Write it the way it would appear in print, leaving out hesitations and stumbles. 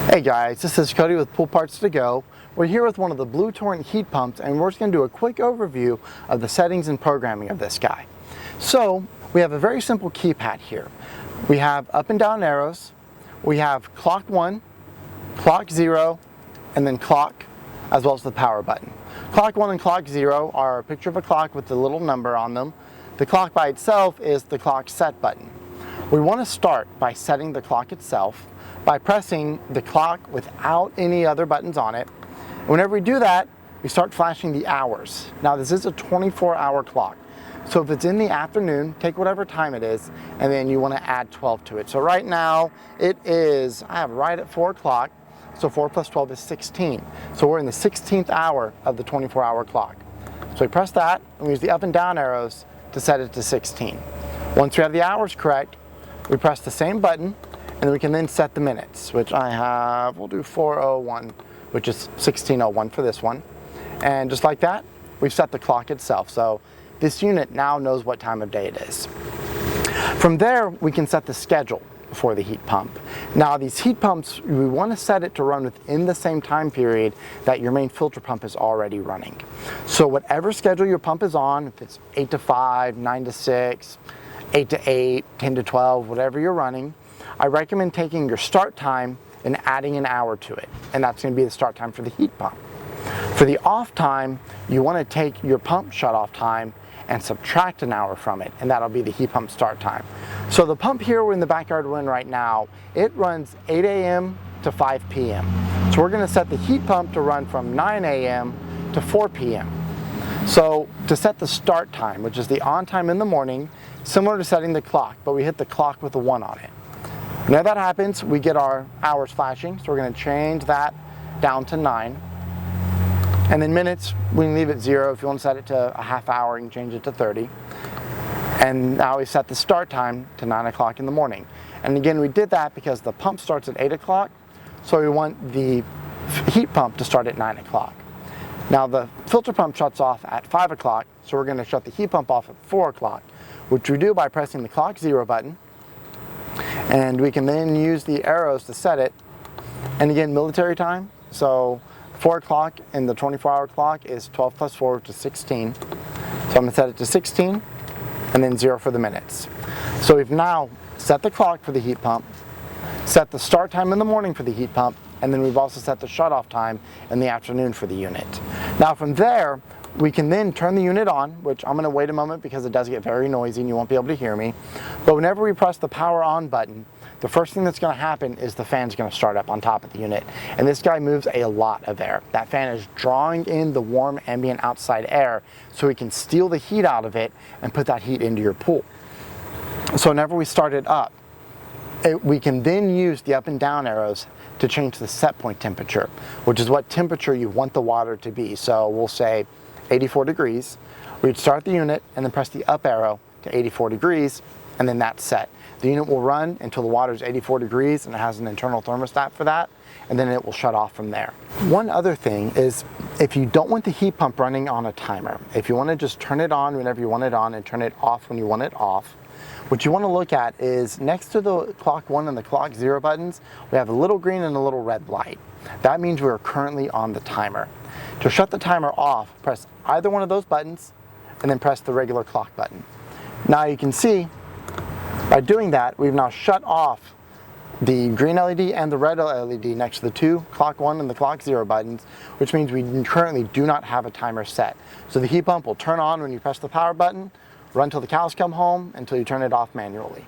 Hey guys, this is Cody with Pool Parts to Go. We're here with one of the Blue Torrent Heat Pumps, and we're just going to do a quick overview of the settings and programming of this guy. So we have a very simple keypad here. We have up and down arrows, we have clock 1, clock 0, and then clock, as well as the power button. Clock 1 and clock 0 are a picture of a clock with the little number on them. The clock by itself is the clock set button. We want to start by setting the clock itself by pressing the clock without any other buttons on it. And whenever we do that, we start flashing the hours. Now this is a 24-hour clock. So if it's in the afternoon, take whatever time it is, and then you want to add 12 to it. So right now it is, I have right at 4 o'clock, so 4 plus 12 is 16. So we're in the 16th hour of the 24-hour clock. So we press that, and we use the up and down arrows to set it to 16. Once we have the hours correct, we press the same button, and we can then set the minutes, which I have, we'll do 4:01, which is 16:01 for this one. And just like that, we've set the clock itself. So this unit now knows what time of day it is. From there, we can set the schedule for the heat pump. Now these heat pumps, we want to set it to run within the same time period that your main filter pump is already running. So whatever schedule your pump is on, if it's 8 to 5, 9 to 6, 8 to 8, 10 to 12, whatever you're running, I recommend taking your start time and adding an hour to it, and that's going to be the start time for the heat pump. For the off time, you want to take your pump shut off time and subtract an hour from it, and that'll be the heat pump start time. So the pump here we're in the backyard we're in right now, it runs 8 a.m. to 5 p.m. So we're going to set the heat pump to run from 9 a.m. to 4 p.m. So to set the start time, which is the on time in the morning, similar to setting the clock, but we hit the clock with a 1 on it. Now that happens, we get our hours flashing, so we're going to change that down to 9. And then minutes, we can leave it 0. If you want to set it to a half hour, you can change it to 30. And now we set the start time to 9 o'clock in the morning. And again, we did that because the pump starts at 8 o'clock, so we want the heat pump to start at 9 o'clock. Now the filter pump shuts off at 5 o'clock, so we're going to shut the heat pump off at 4 o'clock, which we do by pressing the clock 0 button. And we can then use the arrows to set it. And again, military time, so 4 o'clock in the 24-hour clock is 12 plus 4, which is 16. So I'm going to set it to 16, and then 0 for the minutes. So we've now set the clock for the heat pump, set the start time in the morning for the heat pump, and then we've also set the shut-off time in the afternoon for the unit. Now from there, we can then turn the unit on, which I'm going to wait a moment because it does get very noisy and you won't be able to hear me. But whenever we press the power on button, the first thing that's going to happen is the fan's going to start up on top of the unit. And this guy moves a lot of air. That fan is drawing in the warm ambient outside air so we can steal the heat out of it and put that heat into your pool. So whenever we start it up, we can then use the up and down arrows to change the set point temperature, which is what temperature you want the water to be. So we'll say 84 degrees. We'd start the unit and then press the up arrow to 84 degrees, and then that's set. The unit will run until the water is 84 degrees, and it has an internal thermostat for that, and then it will shut off from there. One other thing is, if you don't want the heat pump running on a timer, if you want to just turn it on whenever you want it on and turn it off when you want it off, what you want to look at is next to the clock 1 and the clock 0 buttons, we have a little green and a little red light. That means we are currently on the timer. To shut the timer off, press either one of those buttons and then press the regular clock button. Now you can see, by doing that, we've now shut off the green LED and the red LED next to the two clock 1 and the clock 0 buttons, which means we currently do not have a timer set. So the heat pump will turn on when you press the power button, run till the cows come home, until you turn it off manually.